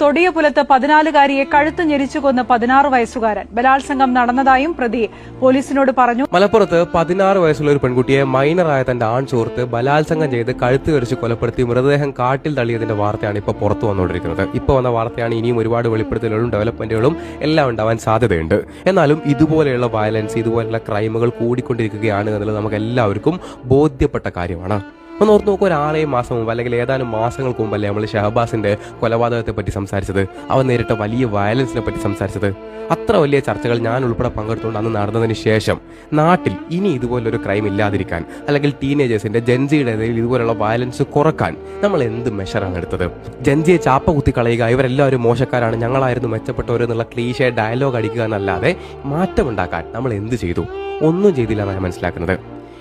തൊടിയപുലത്ത് 14-കാരിയെ കഴുത്ത് ഞെരിച്ചു കൊന്ന് 16 വയസ്സുകാരൻ. ബലാത്സംഗം നടന്നതായും പ്രതി പോലീസിനോട് പറഞ്ഞു. മലപ്പുറത്ത് 16 വയസ്സുള്ള ഒരു പെൺകുട്ടിയെ മൈനറായ തന്റെ ആൺ സുഹൃത്ത് ബലാത്സംഗം ചെയ്ത് കഴുത്ത് കടിച്ച് കൊലപ്പെടുത്തി മൃതദേഹം കാട്ടിൽ തള്ളിയതിന്റെ വാർത്തയാണ് ഇപ്പോൾ പുറത്തു വന്നുകൊണ്ടിരിക്കുന്നത്. ഇപ്പോൾ വന്ന വാർത്തയാണ്. ഇനിയും ഒരുപാട് വെളിപ്പെടുത്തലുകളും ഡെവലപ്മെന്റുകളും എല്ലാം ഉണ്ടാവാൻ സാധ്യതയുണ്ട്. എന്നാലും ഇതുപോലെയുള്ള വയലൻസ്, ഇതുപോലെയുള്ള ക്രൈമുകൾ കൂടിക്കൊണ്ടിരിക്കുകയാണ് എന്നുള്ളത് നമുക്ക് എല്ലാവർക്കും ബോധ്യപ്പെട്ട കാര്യമാണ്. ഒന്ന് ഓർത്ത് നോക്കുക, ഒരു 6 മാസം മുമ്പ് അല്ലെങ്കിൽ ഏതാനും മാസങ്ങൾക്ക് മുമ്പല്ലേ നമ്മൾ ഷഹബാസിന്റെ കൊലപാതകത്തെ പറ്റി സംസാരിച്ചത്, അവൻ നേരിട്ട വലിയ വയലൻസിനെ പറ്റി സംസാരിച്ചത്. അത്ര വലിയ ചർച്ചകൾ ഞാൻ ഉൾപ്പെടെ പങ്കെടുത്തുകൊണ്ട് അന്ന് നടന്നതിന് ശേഷം നാട്ടിൽ ഇനി ഇതുപോലൊരു ക്രൈം ഇല്ലാതിരിക്കാൻ, അല്ലെങ്കിൽ ടീനേജേഴ്സിന്റെ ജെൻസിയുടെ ഇടയിൽ ഇതുപോലുള്ള വയലൻസ് കുറക്കാൻ നമ്മൾ എന്ത് മെഷറാണ് എടുത്തത്? ജെൻസിയെ ചാപ്പ കുത്തി കളയുക, ഇവരെല്ലാവരും മോശക്കാരാണ്, ഞങ്ങളായിരുന്നു മെച്ചപ്പെട്ടവരെന്നുള്ള ക്ലീഷേ ഡയലോഗ് അടിക്കുക എന്നല്ലാതെ മാറ്റമുണ്ടാക്കാൻ നമ്മൾ എന്ത് ചെയ്തു? ഒന്നും ചെയ്തില്ല എന്നാണ് മനസ്സിലാക്കുന്നത്.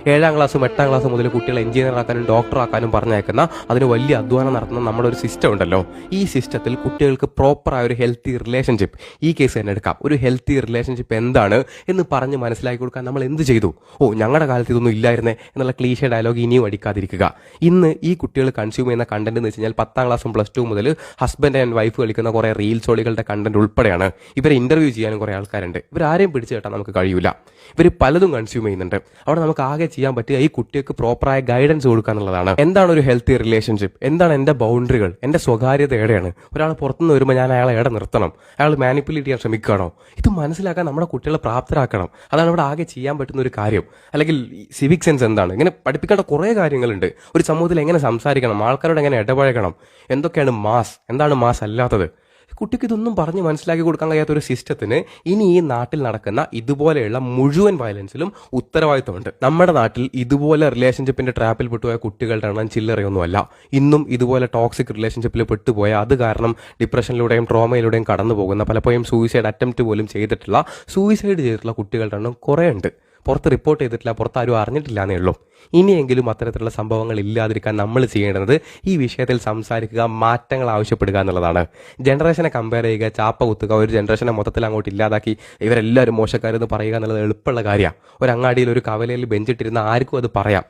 7ാം ക്ലാസ്സും 8ാം ക്ലാസ്സും മുതൽ കുട്ടികളെ എഞ്ചിനീയർ ആക്കാനും ഡോക്ടർ ആക്കാനും പറഞ്ഞയക്കുന്ന, അതിന് വലിയ അധ്വാനം നടത്തുന്ന നമ്മുടെ ഒരു സിസ്റ്റം ഉണ്ടല്ലോ. ഈ സിസ്റ്റത്തിൽ കുട്ടികൾക്ക് പ്രോപ്പറായ ഒരു ഹെൽത്തി റിലേഷൻഷിപ്പ്, ഈ കേസ് തന്നെ എടുക്കാം, ഒരു ഹെൽത്തി റിലേഷൻഷിപ്പ് എന്താണ് എന്ന് പറഞ്ഞ് മനസ്സിലാക്കി കൊടുക്കാൻ നമ്മൾ എന്ത് ചെയ്തു? ഞങ്ങളുടെ കാലത്ത് ഇതൊന്നും ഇല്ലായിരുന്നേ എന്നുള്ള ക്ലീഷേ ഡയലോഗ് ഇനിയും അടിക്കാതിരിക്കുക. ഇന്ന് ഈ കുട്ടികൾ കൺസ്യൂം ചെയ്യുന്ന കണ്ടന്റ് എന്ന് വെച്ച് കഴിഞ്ഞാൽ 10ാം ക്ലാസ്സും +2 മുതൽ ഹസ്ബൻഡ് ആൻഡ് വൈഫ് കളിക്കുന്ന കുറേ റീൽസ് ഓളികളുടെ കണ്ടന്റ് ഉൾപ്പെടെയാണ്. ഇവരെ ഇന്റർവ്യൂ ചെയ്യാനും കുറേ ആൾക്കാരുണ്ട്. ഇവരാരെയും പിടിച്ചു കേട്ടാൽ നമുക്ക് കഴിയൂല. ഇവർ പലതും കൺസ്യൂം ചെയ്യുന്നുണ്ട്. അവിടെ നമുക്ക് ആകെ ചെയ്യാൻ പറ്റുക ഈ കുട്ടികൾക്ക് പ്രോപ്പറായ ഗൈഡൻസ് കൊടുക്കുക എന്നുള്ളതാണ്. എന്താണ് ഒരു ഹെൽത്തി റിലേഷൻഷിപ്പ്? എന്താണ് എന്റെ ബൗണ്ടറികൾ? എന്റെ സ്വകാര്യത എവിടെയാണ്? ഒരാൾ പുറത്തുനിന്ന് വരുമ്പോൾ ഞാൻ അയാളെ എവിടെ നിർത്തണം? അയാൾ മാനിപ്പുലേറ്റ് ചെയ്യാൻ ശ്രമിക്കുകയാണോ? ഇത് മനസ്സിലാക്കാൻ നമ്മുടെ കുട്ടികളെ പ്രാപ്തരാക്കണം. അതാണ് ഇവിടെ ആകെ ചെയ്യാൻ പറ്റുന്ന ഒരു കാര്യം. അല്ലെങ്കിൽ സിവിക് സെൻസ് എന്താണ്? ഇങ്ങനെ പഠിപ്പിക്കേണ്ട കുറേ കാര്യങ്ങളുണ്ട്. ഒരു സമൂഹത്തിൽ എങ്ങനെ സംസാരിക്കണം, ആൾക്കാരോട് എങ്ങനെ ഇടപഴകണം, എന്തൊക്കെയാണ് മാസ്, എന്താണ് മാസ് അല്ലാത്തത്? കുട്ടിക്ക് ഇതൊന്നും പറഞ്ഞ് മനസ്സിലാക്കി കൊടുക്കാൻ കഴിയാത്ത ഒരു സിസ്റ്റത്തിന് ഇനി ഈ നാട്ടിൽ നടക്കുന്ന ഇതുപോലെയുള്ള മുഴുവൻ വയലൻസിലും ഉത്തരവാദിത്തമുണ്ട്. നമ്മുടെ നാട്ടിൽ ഇതുപോലെ റിലേഷൻഷിപ്പിന്റെ ട്രാപ്പിൽ പെട്ടുപോയ കുട്ടികളുടെ എണ്ണം ചില്ലറയൊന്നുമല്ല. ഇന്നും ഇതുപോലെ ടോക്സിക് റിലേഷൻഷിപ്പിൽ പെട്ടുപോയ, അത് കാരണം ഡിപ്രഷനിലൂടെയും ട്രോമയിലൂടെയും കടന്നു പോകുന്ന, പലപ്പോഴും സൂയിസൈഡ് അറ്റംപ്റ്റ് പോലും സൂയിസൈഡ് ചെയ്തിട്ടുള്ള കുട്ടികളുടെ എണ്ണം കുറേ ഉണ്ട്. പുറത്ത് റിപ്പോർട്ട് ചെയ്തിട്ടില്ല, പുറത്താരും അറിഞ്ഞിട്ടില്ല എന്നേ ഉള്ളൂ. ഇനിയെങ്കിലും അത്തരത്തിലുള്ള സംഭവങ്ങൾ ഇല്ലാതിരിക്കാൻ നമ്മൾ ചെയ്യേണ്ടത് ഈ വിഷയത്തിൽ സംസാരിക്കുക, മാറ്റങ്ങൾ ആവശ്യപ്പെടുക എന്നുള്ളതാണ്. ജനറേഷനെ കമ്പയർ ചെയ്യുക, ചാപ്പ കുത്തുക, ഒരു ജനറേഷനെ മൊത്തത്തിൽ അങ്ങോട്ട് ഇല്ലാതാക്കി ഇവരെല്ലാവരും മോശക്കാരെന്ന് പറയുക എന്നുള്ളത് എളുപ്പമുള്ള കാര്യമാണ്. ഒരു അങ്ങാടിയിൽ ഒരു കവലയിൽ ബെഞ്ചിട്ടിരുന്ന ആർക്കും അത് പറയാം.